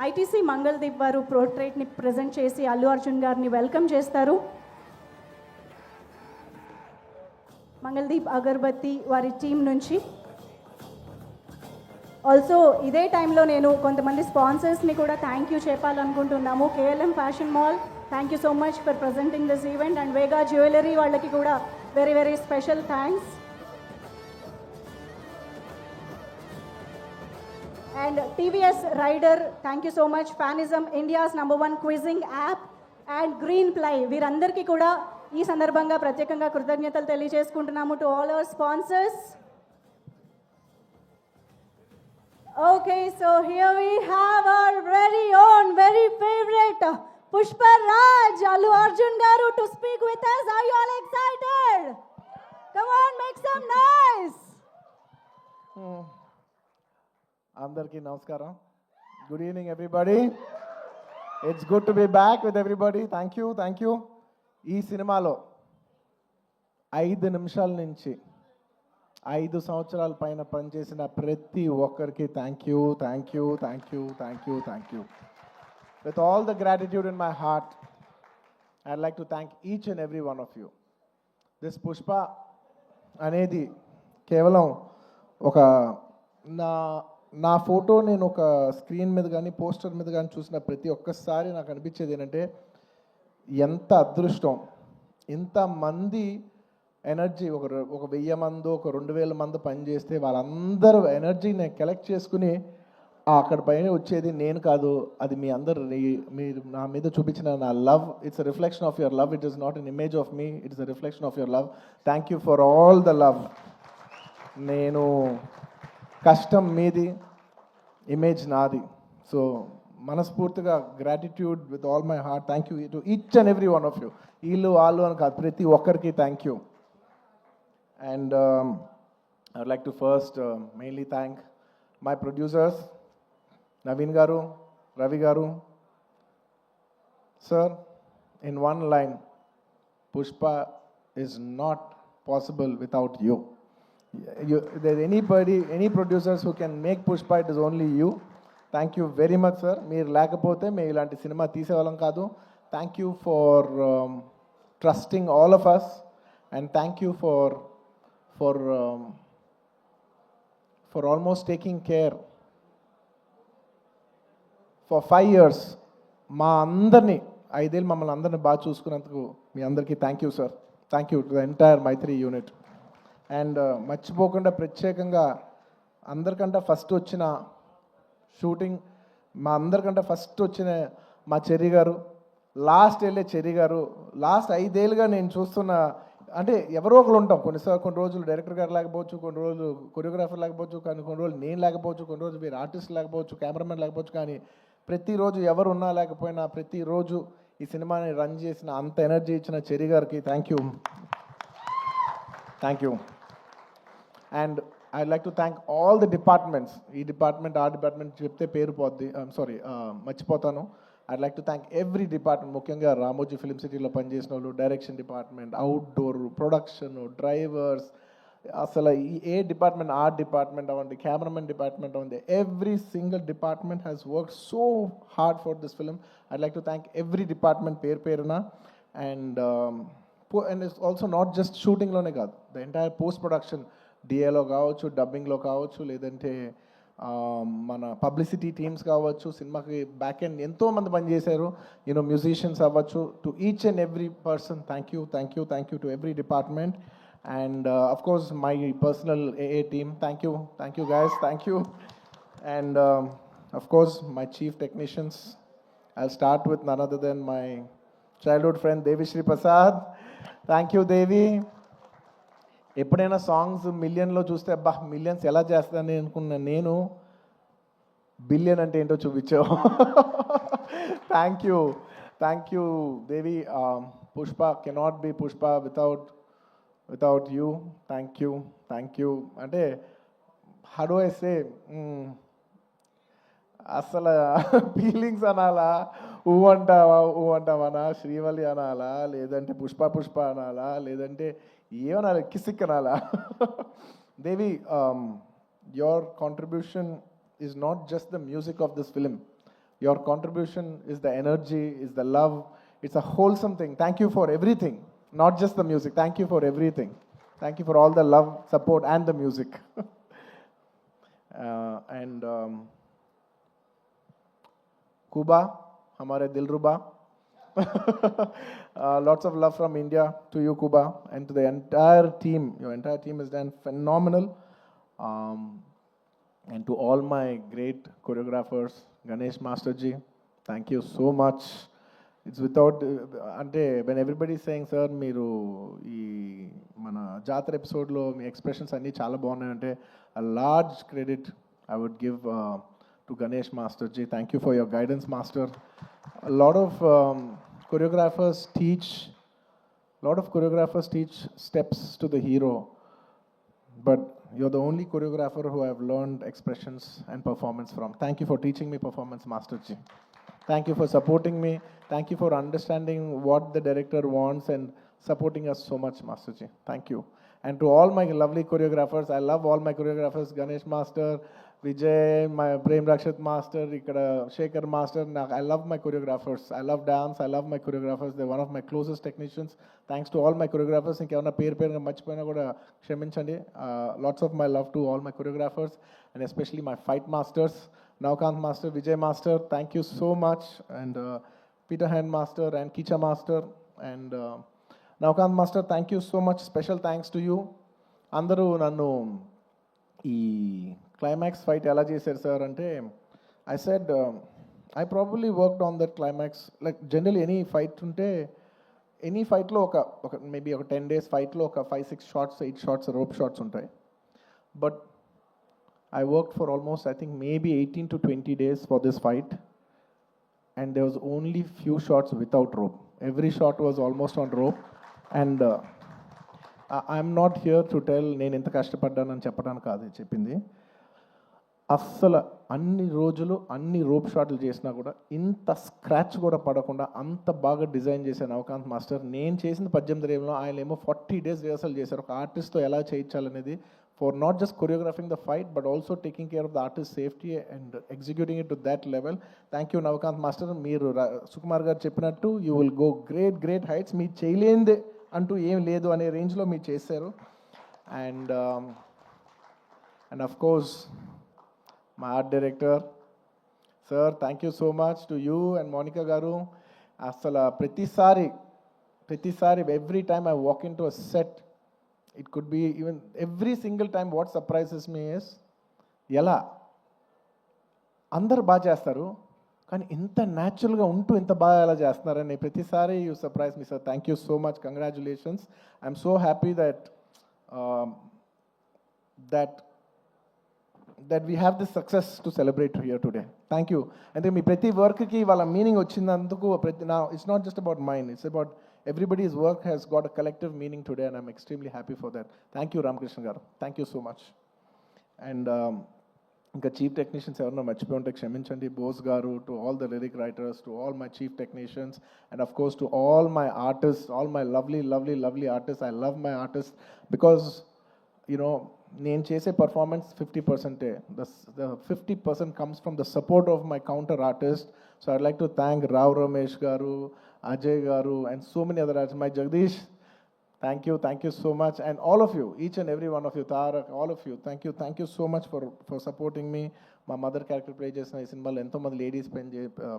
ITC Mangaldeep వారు పోర్ట్రేట్ని present చేసి అల్లు అర్జున్ గారిని వెల్కమ్ చేస్తారు. మంగళదీప్ అగర్బత్తి వారి టీం నుంచి. ఆల్సో ఇదే టైంలో నేను కొంతమంది స్పాన్సర్స్ని కూడా థ్యాంక్ యూ చెప్పాలనుకుంటున్నాము. KLM fashion mall, thank you so much for presenting this event. And Vega jewellery వాళ్ళకి కూడా very very special thanks. And TVS Rider, thank you so much. Fanism, India's #1 quizzing app. And green ply, వీరందరికీ కూడా ఈ సందర్భంగా ప్రత్యేకంగా కృతజ్ఞతలు తెలియజేసుకుంటున్నాము to all our sponsors. Okay, so here we have our very own, very favorite Pushpa Raj, Allu Arjun garu to speak with us. Are you all excited? Come on, make some noise. Andarki namaskaram. Good evening, everybody. It's good to be back with everybody. Thank you, thank you. ఈ సినిమాలో 5 నిమిషాల నుంచి 5 సంవత్సరాల పైన పనిచేసిన ప్రతి ఒక్కరికి thank you, thank you, thank you, thank you, thank you. With all the gratitude in my heart, I'd like to thank each and every one of you. This Pushpa అనేది కేవలం ఒక నా ఫోటో నేను ఒక స్క్రీన్ మీద కానీ పోస్టర్ మీద కానీ చూసిన ప్రతి ఒక్కసారి నాకు అనిపించేది ఏంటంటే, ఎంత అదృష్టం ఇంతమంది ఎనర్జీ, ఒక 1000 మంది, ఒక 2000 మంది పనిచేస్తే వాళ్ళందరూ ఎనర్జీని కలెక్ట్ చేసుకుని అక్కడ పైన వచ్చేది నేను కాదు, అది మీ అందరు, మీరు నా మీద చూపించిన నా love. It's a reflection of your love. It is not an image of me, it is a reflection of your love. Thank you for all the love. నేను కష్టం మీది, ఇమేజ్ నాది. సో మనస్ఫూర్తిగా gratitude with all my heart. Thank you to each and every one of you. వీళ్ళు వాళ్ళు అని కాదు, ప్రతి ఒక్కరికి thank you. And I would like to first mainly thank my producers, Naveen Garu, Ravi Garu. Sir, in one line, Pushpa is not possible without you. There's any producers who can make Pushpa, it is only you. Thank you very much, sir. Meer lekapothe me ilanti cinema teesevallam kaadu. Thank you for trusting all of us, and thank you for almost taking care for 5 years. మా అందరినీ 5 ఏళ్ళు మమ్మల్ని అందరినీ బాగా చూసుకున్నందుకు మీ అందరికీ thank you sir. Thank you to the entire Maithri unit. And మర్చిపోకుండా ప్రత్యేకంగా అందరికంటే ఫస్ట్ వచ్చిన షూటింగ్, మా అందరికంటే ఫస్ట్ వచ్చిన మా చెర్రీ గారు, లాస్ట్ వెళ్ళే చెర్రీ గారు, లాస్ట్ 5 ఏళ్ళుగా నేను చూస్తున్న, అంటే ఎవరో ఒకరు ఉంటాం. కొన్ని రోజులు డైరెక్టర్ గారు లేకపోవచ్చు, కొన్ని రోజులు కొరియోగ్రాఫర్ లేకపోవచ్చు, కానీ కొన్ని రోజులు నేను లేకపోవచ్చు, కొన్ని రోజులు మీరు ఆర్టిస్ట్ లేకపోవచ్చు, కెమెరామెన్ లేకపోవచ్చు, కానీ ప్రతిరోజు ఎవరు ఉన్నా లేకపోయినా ప్రతిరోజు ఈ సినిమాని రన్ చేసిన, అంత ఎనర్జీ ఇచ్చిన చెర్రీ గారికి thank you, thank you. And I'd like to thank all the departments. ఈ డిపార్ట్మెంట్ ఆ డిపార్ట్మెంట్ చెప్తే పేరు పోద్ది, సారీ మర్చిపోతాను. I'd like to thank every department, ముఖ్యంగా రామోజీ ఫిలిం సిటీలో పనిచేసిన వాళ్ళు, direction department, outdoor, production, drivers, అసలు ఏ డిపార్ట్మెంట్ ఆర్ట్ డిపార్ట్మెంట్ అవ్వండి, కెమెరామెన్ డిపార్ట్మెంట్ అవ్వండి, every single department has work so hard for this film. I'd like to thank every department పేరున. And it's also not just షూటింగ్లోనే కాదు, the entire post production, డిఏలో కావచ్చు, డబ్బింగ్లో కావచ్చు, లేదంటే మన పబ్లిసిటీ టీమ్స్ కావచ్చు, సినిమాకి బ్యాక్ ఎండ్ ఎంతోమంది పనిచేశారు, యూనో మ్యూజిషియన్స్ అవ్వచ్చు. To each and every person thank you, thank you, thank you to every department. And of course my personal AA team, thank you guys, thank you. And of course my chief technicians, I'll start with none other than my childhood friend Devisri Prasad. Thank you Devi. ఎప్పుడైనా songs మిలియన్లో చూస్తే అబ్బా millions ఎలా చేస్తానని అనుకున్నా, నేను billion అంటే ఏంటో చూపించావు. Thank you Devi. Pushpa cannot be Pushpa without you. Thank you. అంటే హౌ డు ఐ సే, అసలు ఫీలింగ్స్ అనాలా, ఊ అంటావనా, శ్రీవల్లి అనాలా, లేదంటే పుష్ప అనాలా, లేదంటే ఏమనాలి, కిసిక్ అనాలా. దేవి, your contribution is not just the music of this film, Your contribution is the energy, is the love. It's a wholesome thing. Thank you for everything, not just the music. Thank you for everything. Thank you for all the love, support, and the music. And Kuba, हमारे दिलरुबा. Lots of love from India to you, Kuba, and to the entire team. Your entire team has done phenomenal. Um, and to all my great choreographers, Ganesh Masterji, thank you so much. It's without, అంటే when everybody is saying, sir, మీరు ఈ మన జాతర ఎపిసోడ్లో మీ expressions అన్నీ చాలా బాగున్నాయి అంటే a large credit I would give to Ganesh Masterji. Thank you for your guidance, Master. A lot of choreographers teach steps to the hero, but you're the only choreographer who I've learned expressions and performance from. Thank you for teaching me performance, Masterji. Thank you for supporting me. Thank you for understanding what the director wants and supporting us so much, Masterji. Thank you. And to all my lovely choreographers, I love all my choreographers, Ganesh Master, Vijay, my Prem Rakshat Master, Ikkada Shekhar Master. I love my choreographers. I love dance. I love my choreographers. They're one of my closest technicians. Thanks to all my choreographers. ఇంకేమన్నా పేరు మర్చిపోయినా కూడా క్షమించండి. Lots of my love to all my choreographers and especially my fight masters, Navkant Master, Vijay Master. Thank you so much. And Peter Hand Master and Kicha Master and Navkant Master, thank you so much. Special thanks to you. అందరూ నన్ను ఈ climax fight ఎలా చేశారు sir అంటే I said I probably worked on that climax. Like general any fight ఉంటే any ఫైట్లో ఒక maybe ఒక 10 days ఫైట్లో ఒక 5-6 shots 8 shots రోప్ షాట్స్ ఉంటాయి. But I worked for almost, I think, maybe 18 to 20 days for this fight. And there was only few shots without rope. Every shot was almost on rope. And I'm not here to tell నేను ఎంత కష్టపడ్డానని చెప్పడానికి కాదు చెప్పింది. అస్సలు అన్ని రోజులు అన్ని rope షాట్లు చేసినా కూడా ఇంత స్క్రాచ్ కూడా పడకుండా అంత బాగా డిజైన్ చేశాను నవకాంత్ మాస్టర్. నేను చేసిన 18 ఏళ్ళలో ఆయన ఏమో 40 days రిహర్సల్ చేశారు ఒక ఆర్టిస్ట్తో ఎలా చేయించాలనేది. For not just choreographing the fight, but also taking care of the artist's safety and executing it to that level. Thank you, Navkant Master. Meeru Sukumar garu cheppinattu, you will go great heights. Me cheyalende antu em ledu ane range lo me chesaru. And of course, my art director, sir, thank you so much to you and Monica garu. Asala pratisari every time I walk into a set, it could be even every single time, what surprises me is ఎలా అందరు బాగా చేస్తారు కానీ ఇంత న్యాచురల్గా ఉంటూ ఇంత బాగా ఎలా చేస్తున్నారని ప్రతిసారి you surprise me sir. Thank you so much. Congratulations. I'm so happy that we have this success to celebrate here today. Thank you. అంటే మీ ప్రతి వర్క్కి వాళ్ళ మీనింగ్ వచ్చినందుకు now it's not just about mine, it's about everybody's work has got a collective meaning today and I'm extremely happy for that. Thank you, Ramakrishna garu. Thank you so much. And ఇంకా chief technicians ఎవరన్నా మర్చిపోయి ఉంటే క్షమించండి. బోస్ గారు, to all the lyric writers, to all my chief technicians and of course to all my artist, all my lovely artist. I love my artist because you know నేను చేసే performance 50%. The 50% comes from the support of my counter artist. So I'd like to thank Rao Ramesh garu, Ajay garu and so many other artists. My Jagdish, thank you so much. And all of you, each and every one of you, Tarak, all of you, thank you so much for supporting me. My mother character play chesina ee cinema lo ento mandi ladies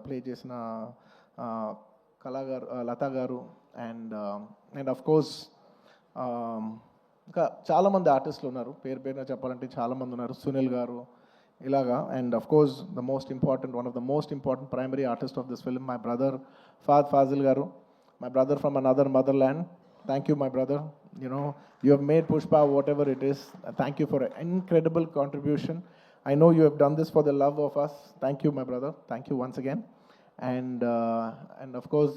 play chesina Kala garu, Lata garu and of course ఇంకా చాలామంది ఆర్టిస్టులు ఉన్నారు. పేరున చెప్పాలంటే చాలామంది ఉన్నారు. సునీల్ గారు ఇలాగా. And of course one of the most important primary artist of this film, my brother Fazil గారు, my brother from another mother land. Thank you my brother. You have made Pushpa whatever it is. Thank you for an incredible contribution. I know you have done this for the love of us. Thank you my brother. Thank you once again. And of course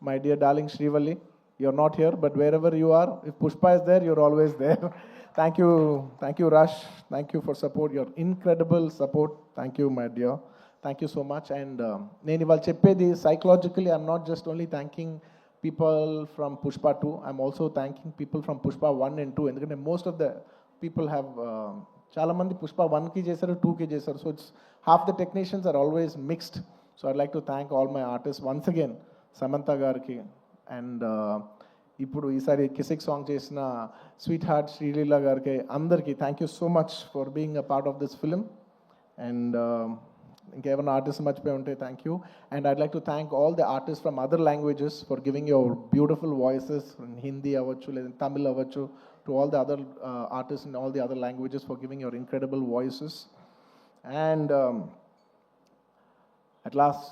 my dear darling Srivalli, you're not here, but wherever you are, if Pushpa is there, you're always there. Thank you Rush. Thank you for support, your incredible support. Thank you my dear. Thank you so much. And నేను ఇవాళ చెప్పేది psychologically, I'm not just only thanking people from Pushpa 2, I'm also thanking people from Pushpa 1 and 2. ఎందుకంటే most of the people have చాలామంది పుష్ప 1కి చేశారు, 2కి చేశారు. So it's half the technicians are always mixed. So I'd like to thank all my artist once again, Samantha గారికి and ఇప్పుడు ఈసారి Kissik song చేసిన స్వీట్ హార్ట్ శ్రీలీల గారికి, అందరికీ thank you so much for being a part of this film. And ఇంకేమైనా artist మర్చిపోయి ఉంటే thank you. And I'd like to thank all the artist from other languages for giving your beautiful voices. Hindi అవ్వచ్చు, లేదా తమిళ్ అవ్వచ్చు, to all the other artists in all the other languages for giving your incredible voices. And at last,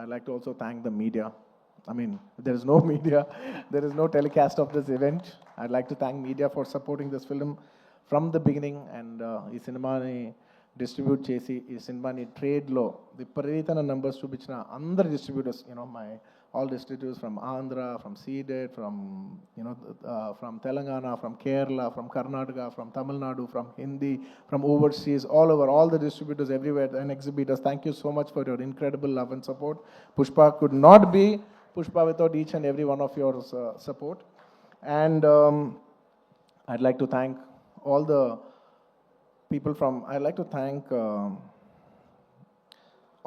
I'd like to also thank the media. I mean, there is no media, there is no telecast of this event. I'd like to thank media for supporting this film from the beginning. And ఈ సినిమాని distribute చేసి ఈ సినిమాని ట్రేడ్లో విపరీతమైన numbers చూపించిన అందరు distributors, my all distributors from Andhra, from Seeded, from from Telangana, from Kerala, from Karnataka, from Tamil Nadu, from Hindi, from overseas, all over, all the distributors everywhere and exhibitors. Thank you so much for your incredible love and support. Pushpa could not be Pushpa without each and every one of your support. And I'd like to thank all the people I'd like to thank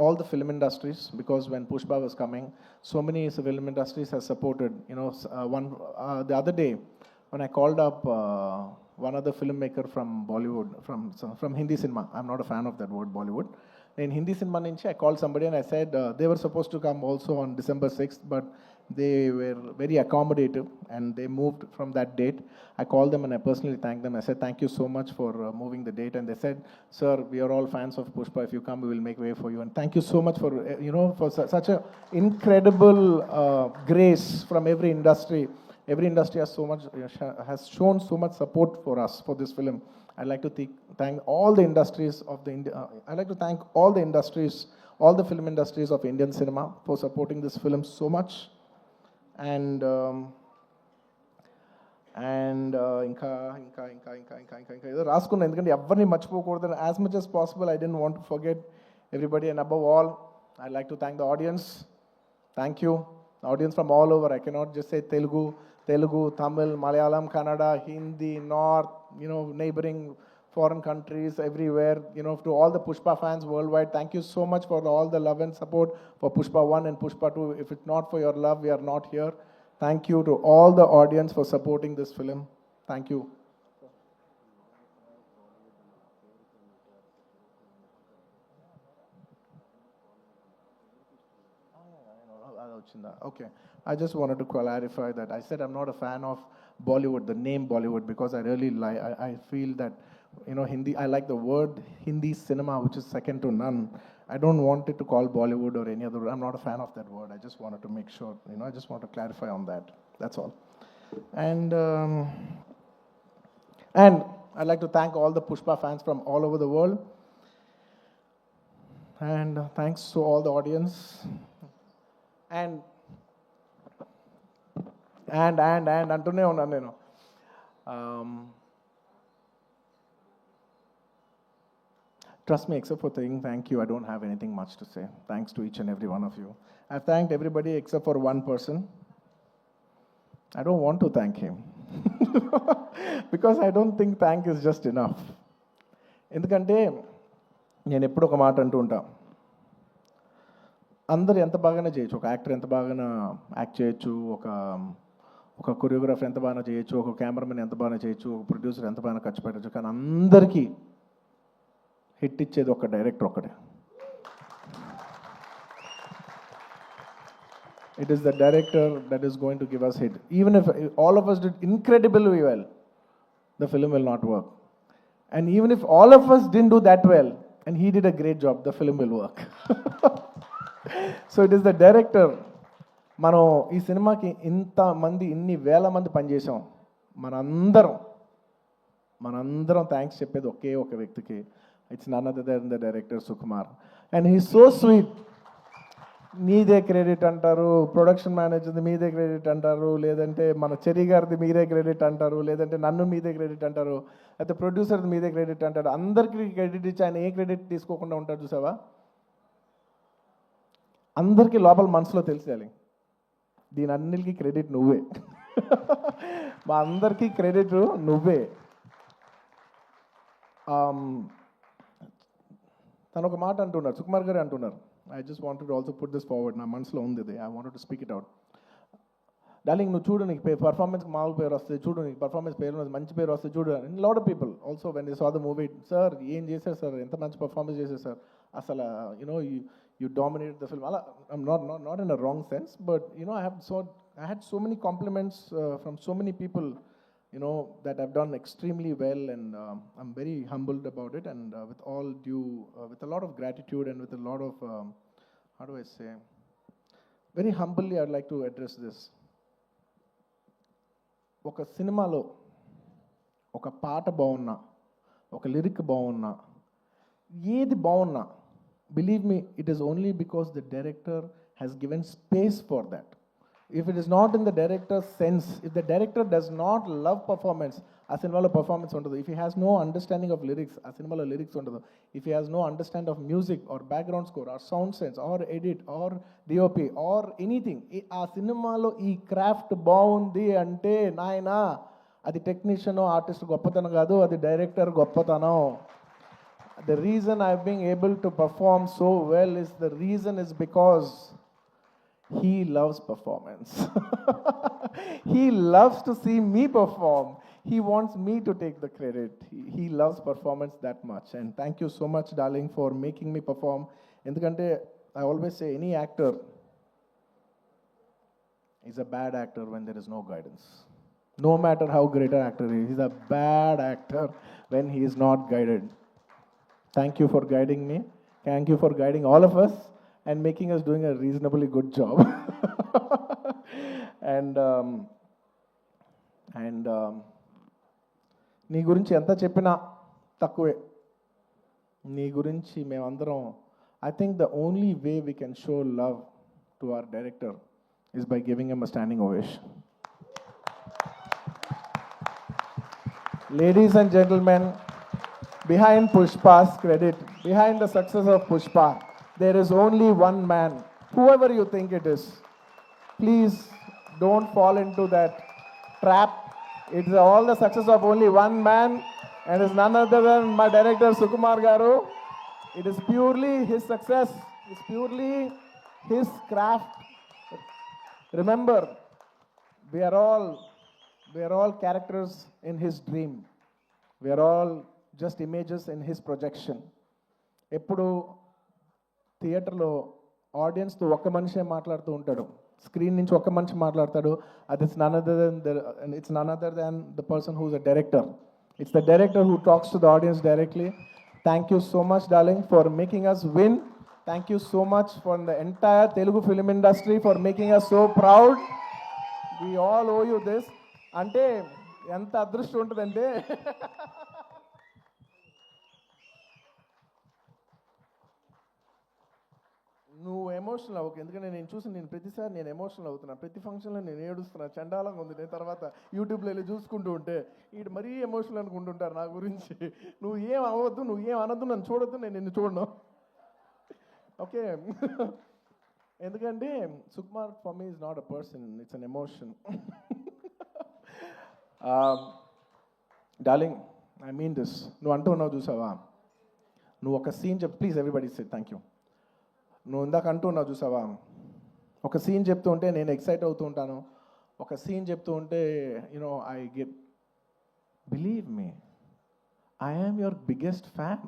all the film industries, because when Pushpa was coming, so many film industries have supported. The other day, when I called up one other filmmaker from Bollywood, from Hindi cinema, I'm not a fan of that word Bollywood. In Hindi cinema, I called somebody and I said they were supposed to come also on December 6th, but they were very accommodative and they moved from that date. I called them and I personally thanked them. I said, thank you so much for moving the date. And they said, sir, we are all fans of Pushpa. If you come, we will make way for you. And thank you so much for, for such a incredible grace from every industry. Every industry has shown so much support for us, for this film. I'd like to thank all the industries of I'd like to thank all the industries, all the film industries of Indian cinema for supporting this film so much. And ఇంకా ఏదో రాసుకున్నాను, ఎందుకంటే ఎవరిని మర్చిపోకూడదు. As much as possible I didn't want to forget everybody. And above all, I'd like to thank the audience. Thank you. The audience from all over. I cannot just say Telugu, Tamil, Malayalam, Kannada, Hindi, North, neighboring foreign countries, everywhere, to all the Pushpa fans worldwide, thank you so much for all the love and support for Pushpa 1 and Pushpa 2. If it's not for your love, we are not here. Thank you to all the audience for supporting this film. Thank you. Okay. I just wanted to clarify that. I said I'm not a fan of Bollywood, the name Bollywood, because I really I feel that, Hindi, I like the word Hindi cinema, which is second to none. I don't want it to call Bollywood or any other. I'm not a fan of that word. I just wanted to make sure, I just want to clarify on that. That's all. And I'd like to thank all the Pushpa fans from all over the world. And thanks to all the audience. And అంటూనే ఉన్నాను నేను. Trust me, except for saying thank you, I don't have anything much to say. Thanks to each and every one of you. I've thanked everybody except for one person. I don't want to thank him. Because I don't think thank is just enough. ఎందుకంటే నేను ఎప్పుడు ఒక మాట అంటూ ఉంటా, అందరు ఎంత బాగానే చేయొచ్చు, ఒక యాక్టర్ ఎంత బాగానే యాక్ట్ చేయొచ్చు, ఒక కొరియోగ్రాఫర్ ఎంత బాగా చేయొచ్చు, ఒక కెమెరామెన్ ఎంత బాగా చేయొచ్చు, ఒక ప్రొడ్యూసర్ ఎంత బాగా ఖర్చు పెట్టచ్చు, కానీ అందరికీ హిట్ ఇచ్చేది ఒక డైరెక్టర్ ఒక్కడే. It is the director that is going to give us hit. Even if all of us did incredibly well, the film will not work. And even if all of us didn't do that well, and he did a great job, the film will work. So it is the director. మనం ఈ సినిమాకి ఇన్ని వేల మంది పనిచేసాం. మనందరం thanks చెప్పేది ఒకే ఒక వ్యక్తికి. It's none other than the director Sukumar. And he so sweet. మీదే క్రెడిట్ అంటారు, ప్రొడక్షన్ మేనేజర్ది మీదే క్రెడిట్ అంటారు, లేదంటే మన చెరి గారిది మీరే క్రెడిట్ అంటారు, లేదంటే నన్ను మీదే క్రెడిట్ అంటారు, అయితే ప్రొడ్యూసర్ది మీదే క్రెడిట్ అంటారు. అందరికీ క్రెడిట్ ఇచ్చి ఆయన ఏ క్రెడిట్ తీసుకోకుండా ఉంటారు చూసావా. అందరికీ లోపల మనసులో తెలిసేయాలి, దీని అన్నిటికీ క్రెడిట్ నువ్వే. మా అందరికీ క్రెడిట్ నువ్వే. తను ఒక మాట అంటున్నారు, సుకుమార్ గారు అంటున్నారు. I just wanted also put this forward. నా మనసులో ఉంది ఇది. I wanted to speak it out. Darling, నువ్వు చూడు, నీకు పర్ఫార్మెన్స్కి మామూలు పేరు వస్తుంది, చూడు నీకు పర్ఫార్మెన్స్ పేరు మంచి పేరు వస్తుంది చూడు. Lot of people also when they saw the movie, sir ఏం చేశారు సార్, ఎంత మంచి పర్ఫార్మెన్స్ చేశారు సార్, అసలు you know you dominate the film. అలా not in a wrong sense, but you know I had so many compliments from so many people, that I've done extremely well, and I'm very humbled about it, and with all due, with a lot of gratitude and with a lot of, how do I say, very humbly I'd like to address this. ఒక సినిమాలో ఒక పాట బాగున్నా, ఒక lyric బాగున్నా, ఏది బాగున్నా, believe me, it is only because the director has given space for that. If it is not in the director's sense, if the director does not love performance, ఆ సినిమాలో పర్ఫార్మెన్స్ ఉండదు. If he has no understanding of lyrics, ఆ సినిమాలో lyrics ఉండదు. If he has no understanding of music or background score or sound sense or edit or DOP or anything, ఆ సినిమాలో ఈ craft బాగుంది అంటే నాయనా, అది టెక్నీషియన్ ఆర్టిస్ట్ గొప్పతనం కాదు, అది డైరెక్టర్ గొప్పతనం. The reason I've been able to perform so well is because he loves performance. He loves to see me perform. He wants me to take the credit. He loves performance that much. And thank you so much, darling, for making me perform. Endukante I always say any actor is a bad actor when there is no guidance. No matter how great an actor is, he's a bad actor when he is not guided. Thank you for guiding me. Thank you for guiding all of us and making us doing a reasonably good job. And నీ గురించి ఎంత చెప్పినా తక్కువే. నీ గురించి మేమందరం, I think the only way we can show love to our director is by giving him a standing ovation. Ladies and gentlemen, behind Pushpa's credit, behind the success of Pushpa, there is only one man, whoever you think it is. Please don't fall into that trap. It's all the success of only one man, and it's none other than my director Sukumar Garu. It is purely his success. It's purely his craft. Remember, we are all characters in his dream. We are all just images in his projection. ఎప్పుడు థియేటర్లో ఆడియన్స్తో ఒక్క మనిషే మాట్లాడుతూ ఉంటాడు, screen నుంచి ఒక్క మనిషి మాట్లాడతాడు. అది it's none other than the person who is a director. It's the director who talks to the audience directly. Thank you so much darling for making us win. Thank you so much for the entire Telugu film industry for making us so proud. We all owe you this. అంటే ఎంత అదృష్టం ఉంటుందంటే, నువ్వు emotional అవ్వకు. ఎందుకంటే నేను ప్రతిసారి నేను ఎమోషనల్ అవుతున్నా. ప్రతి ఫంక్షన్లో నేను ఏడుస్తున్నా, చండాలంగా ఉంది. నేను తర్వాత యూట్యూబ్లో వెళ్ళి చూసుకుంటూ ఉంటే వీడు మరీ ఎమోషనల్ అనుకుంటుంటారు నా గురించి. నువ్వు ఏం అవ్వద్దు, నువ్వు ఏం అనొద్దు, నన్ను చూడొద్దు, నేను నిన్ను చూడను, ఓకే? ఎందుకంటే Sukumar for me is not a person, it's an emotion. Darling, I mean this. నువ్వు అంటూ ఉన్నావు చూసావా, నువ్వు ఒక సీన్ చెప్పు. Please everybody say thank you. నువ్వు ఇందాక అంటున్నావు చూసావా, ఒక సీన్ చెప్తూ ఉంటే నేను ఎక్సైట్ అవుతూ ఉంటాను. ఒక సీన్ చెప్తూ ఉంటే I get, believe me, I am your biggest fan.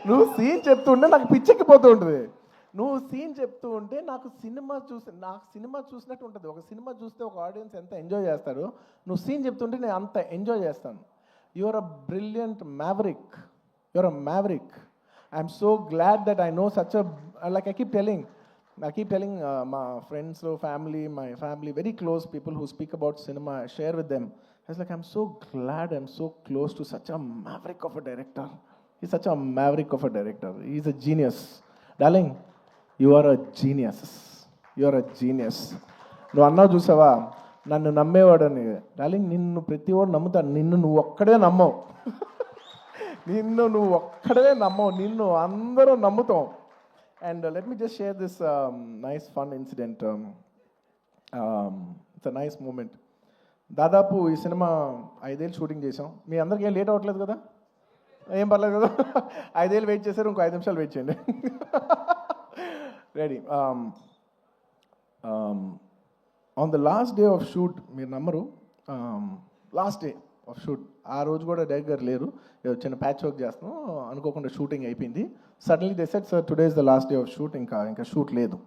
నువ్వు సీన్ చెప్తుంటే నాకు పిచ్చెక్కిపోతూ ఉంటుంది. నువ్వు సీన్ చెప్తూ ఉంటే నాకు సినిమా చూసినట్టు ఉంటుంది. ఒక సినిమా చూస్తే ఒక ఆడియన్స్ ఎంత ఎంజాయ్ చేస్తాడు, నువ్వు సీన్ చెప్తుంటే నేను అంత ఎంజాయ్ చేస్తాను. Your a brilliant maverick. Your a maverick. I'm so glad that I know such a, like I keep telling my friends, my family, very close people who speak about cinema, I share with them. I was like, I'm so glad I'm so close to such a maverick of a director. He's such a maverick of a director. He's a genius. Darling, you are a genius. You are a genius. నువ్వు అన్నావు చూసావా, నన్ను నమ్మేవాడని. Darling, నిన్ను ప్రతివాడు నమ్ముతాను, నిన్ను నువ్వు ఒక్కడే నమ్మవు. నువ్వు ఒక్కడే నమ్మవు, నిన్ను అందరూ నమ్ముతాం. And let me just share this nice fun incident. It's a nice moment. దాదాపు ఈ సినిమా 5 ఏళ్ళు షూటింగ్ చేసాం. మీ అందరికీ ఏం లేట్ అవ్వట్లేదు కదా? ఏం పర్లేదు కదా, 5 ఏళ్ళు వెయిట్ చేశారు, ఇంకో 5 నిమిషాలు వెయిట్ చేయండి. Ready. On the last day of shoot, మీరు నమ్మరు, లాస్ట్ డే ఆఫ్ షూట్, ఆ రోజు కూడా డైరెక్టర్ గారు లేరు, ఏదో చిన్న ప్యాచ్ వర్క్ చేస్తున్నాం, అనుకోకుండా షూటింగ్ అయిపోయింది. Suddenly they said, sir today is the last day of shoot, ఇంకా షూట్ లేదు.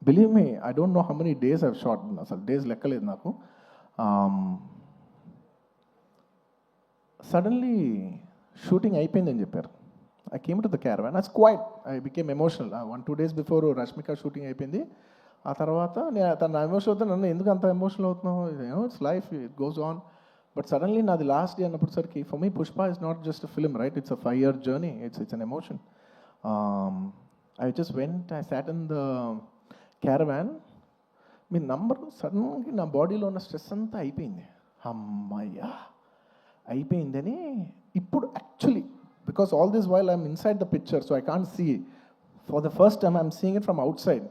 Believe me, I don't know how many days I've shot, అసలు డేస్ లెక్కలేదు నాకు. సడన్లీ షూటింగ్ అయిపోయిందని చెప్పారు. I came to the caravan, I was quite, I became emotional. 1-2 days before Rashmika shooting అయిపోయింది. ఆ తర్వాత నేను తన ఎమోషన్ అవుతాను, నన్ను ఎందుకు అంత ఎమోషనల్ అవుతున్నావు, it's life, it goes on. But suddenly నాది లాస్ట్ డే అన్నప్పటిసరికి, for me Pushpa is not just a film, right, it's a 5-year journey, it's an emotion. I just went, I sat in the caravan. మీ number సడన్గా నా బాడీలో ఉన్న stress అంతా అయిపోయింది. అమ్మయ్యా అయిపోయిందని ఇప్పుడు actually, because all this while I'm inside the picture, so I can't see. For the first time I'm seeing it from outside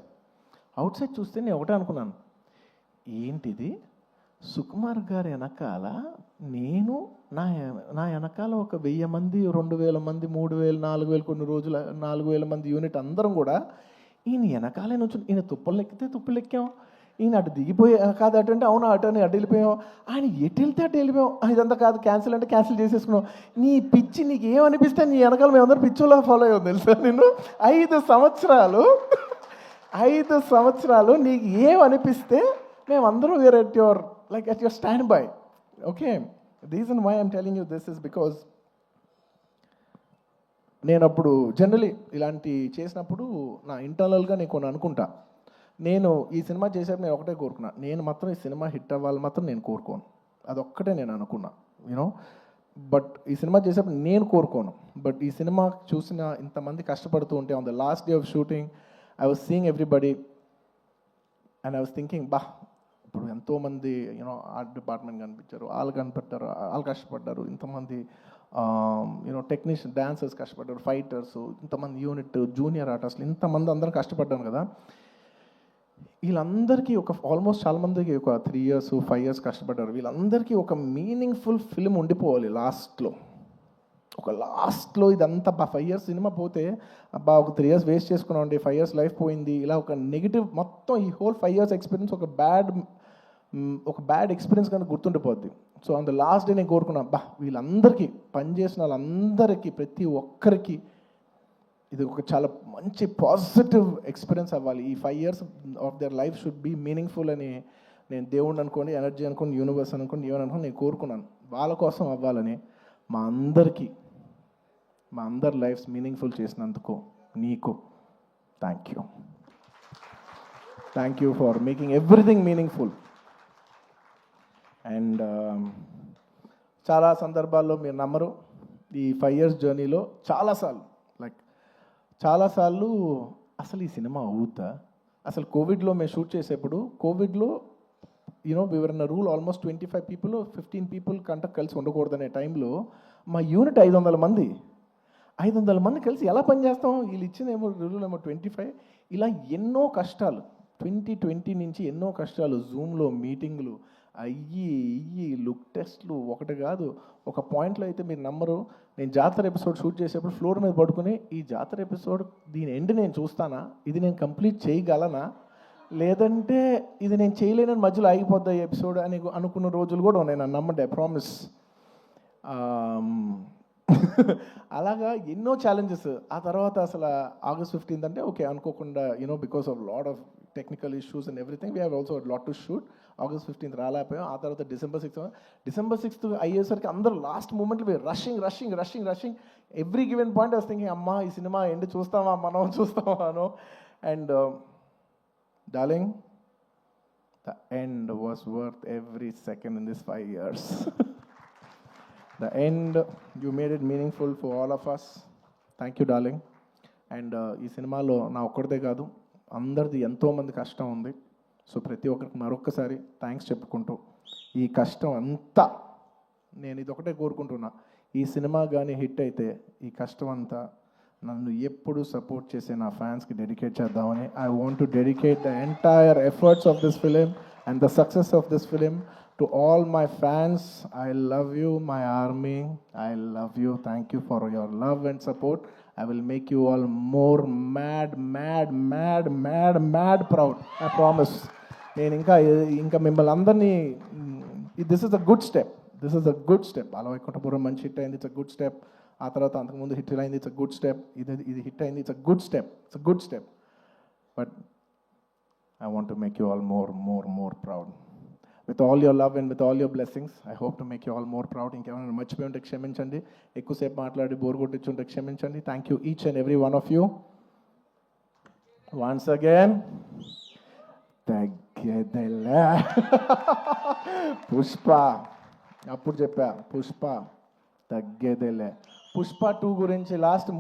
చూస్తే నేను ఒకటే అనుకున్నాను, ఏంటిది, సుకుమార్ గారి వెనకాల నేను, నా వెనకాల ఒక 1000 మంది, 2000 మంది, 3000, 4000, కొన్ని రోజులు 4000 మంది యూనిట్ అందరం కూడా ఈయన వెనకాలే నుంచి, ఈయన తుప్పలు ఎక్కితే తుప్పలు ఎక్కాం, ఈయన అటు దిగిపోయి కాదు అటు అంటే అవును అటు అని అటు వెళ్ళిపోయాం, ఆయన ఎటు వెళ్తే అటు వెళ్ళిపోయాం, ఇదంతా కాదు క్యాన్సిల్ అంటే క్యాన్సిల్ చేసేసుకున్నాం. నీ పిచ్చి నీకు ఏమనిపిస్తే నీ వెనకాల మేమందరం పిచ్చోలా ఫాలో అయ్యాం తెలుసా. నేను 5 సంవత్సరాలు నీకు ఏమనిపిస్తే మేమందరం were at your like at your stand by. Okay, reason why I'm telling you this is because నేను అప్పుడు జనరలీ ఇలాంటి చేసినప్పుడు నా ఇంటర్నల్గా నేను కొన్ని అనుకుంటా. నేను ఈ సినిమా చేసేప్పుడు నేను ఒకటే కోరుకున్నా, నేను మాత్రం ఈ సినిమా హిట్ అవ్వాలి మాత్రం నేను కోరుకోను, అదొక్కటే నేను అనుకున్నా, యూనో. బట్ ఈ సినిమా చేసేప్పుడు నేను కోరుకోను, బట్ ఈ సినిమా చూసిన ఇంతమంది కష్టపడుతూ ఉంటే on the last day of shooting I was seeing everybody and I was thinking, ఇప్పుడు ఎంతోమంది యూనో ఆర్ట్ డిపార్ట్మెంట్ కనిపించారు, వాళ్ళు కష్టపడ్డారు, ఇంతమంది యూనో టెక్నీషియన్, డాన్సర్స్ కష్టపడ్డారు, ఫైటర్స్, ఇంతమంది యూనిట్, జూనియర్ ఆర్టిస్టులు, ఇంతమంది అందరం కష్టపడ్డాను కదా. వీళ్ళందరికీ ఆల్మోస్ట్ చాలా మందికి ఒక 3 years 5 years కష్టపడ్డారు. వీళ్ళందరికీ ఒక మీనింగ్ఫుల్ ఫిల్మ్ ఉండిపోవాలి లాస్ట్లో ఇదంతా 5 years సినిమా పోతే ఒక 3 years వేస్ట్ చేసుకున్నామండి, 5 years లైఫ్ పోయింది, ఇలా ఒక నెగిటివ్ మొత్తం ఈ హోల్ 5 years ఎక్స్పీరియన్స్ ఒక బ్యాడ్ ఎక్స్పీరియన్స్ కనుక గుర్తుండిపోద్ది. So on the last day నేను కోరుకున్నా, వీళ్ళందరికీ పనిచేసిన వాళ్ళందరికీ ప్రతి ఒక్కరికి ఇది ఒక చాలా మంచి పాజిటివ్ ఎక్స్పీరియన్స్ అవ్వాలి, ఈ 5 years of their life should be meaningful అని నేను దేవుడిని అనుకోండి, ఎనర్జీ అనుకోండి, యూనివర్స్ అనుకోండి, ఏమనుకోండి నేను కోరుకున్నాను. వాళ్ళ కోసం అవ్వాలని మా అందరి లైఫ్స్ మీనింగ్ఫుల్ చేసినందుకు నీకు thank you for making everything meaningful. And చాలా సందర్భాల్లో మీరు నమ్మరు, ఈ 5 years జర్నీలో చాలాసార్లు అసలు ఈ సినిమా అవుతా, అసలు కోవిడ్లో మేము షూట్ చేసేప్పుడు కోవిడ్లో you know we were in rule almost 25 people 15 people కంట కలిసి ఉండకూడదనే టైంలో మా యూనిట్ 500 మంది కలిసి ఎలా పనిచేస్తాం, వీళ్ళు ఇచ్చిన రూల్ 25. ఇలా ఎన్నో కష్టాలు 2020 నుంచి ఎన్నో కష్టాలు, జూమ్లో మీటింగ్లు అయ్యి లుక్ టెస్ట్లు ఒకటి కాదు. ఒక పాయింట్లో అయితే మీరు నమ్మరు, నేను జాతర ఎపిసోడ్ షూట్ చేసేప్పుడు ఫ్లోర్ మీద పడుకుని ఈ జాతర ఎపిసోడ్ దీని ఎండ్ నేను చూస్తానా, ఇది నేను కంప్లీట్ చేయగలనా, లేదంటే ఇది నేను చేయలేనని మధ్యలో ఆగిపోద్దా ఈ ఎపిసోడ్ అని అనుకున్న రోజులు కూడా ఉన్నాయి. నన్ను నమ్మండి, ఐ ప్రామిస్. అలాగా ఎన్నో ఛాలెంజెస్. ఆ తర్వాత అసలు August 15th అంటే ఓకే అనుకోకుండా you know because of lot of technical issues and everything we have also lot to shoot. August 15th రాలేకపోయాం. ఆ తర్వాత December 6th అయ్యేసరికి అందరూ లాస్ట్ మూమెంట్లో rushing every given point I was thinking, అమ్మా ఈ సినిమా ఎండ్ చూస్తామా అనో. And darling, the end was worth every second in this 5 years. The end, you made it meaningful for all of us. Thank you, darling. And ఈ సినిమాలో నా ఒక్కడిదే కాదు, అందరిది ఎంతోమంది కష్టం ఉంది. సో ప్రతి ఒక్కరికి మరొక్కసారి థ్యాంక్స్ చెప్పుకుంటూ, ఈ కష్టం అంతా నేను ఇదొకటే కోరుకుంటున్నా, ఈ సినిమా కానీ హిట్ అయితే ఈ కష్టం అంతా నన్ను ఎప్పుడు సపోర్ట్ చేసే నా ఫ్యాన్స్కి డెడికేట్ చేద్దామని. I want to dedicate the entire efforts of this film and the success of this film. To all my fans, I love you, my army. I love you. Thank you for your love and support. I will make you all more mad proud. I promise. నేను ఇంకా మిమ్మల్ని అందరినీ this is a good step. అలా వైకుంఠపురం మంచి hit అయింది, it's a good step. ఆ తర్వాత అంతకుముందు హిట్ అయింది, ఇట్స్ అ గుడ్ స్టెప్. ఇది హిట్ అయింది, it's a good step. But I want to make you all more proud. With all your love and with all your blessings, I hope to make you all more proud. ఇంకేమైనా మర్చిపోయి ఉంటే క్షమించండి, ఎక్కువసేపు మాట్లాడి bore కొట్టించుంటే క్షమించండి. Thank you each and every one of you. Once again తగ్గేదేలే. పుష్ప అప్పుడు చెప్పా, పుష్ప తగ్గేదేలే. పుష్ప 2 గురించి లాస్ట్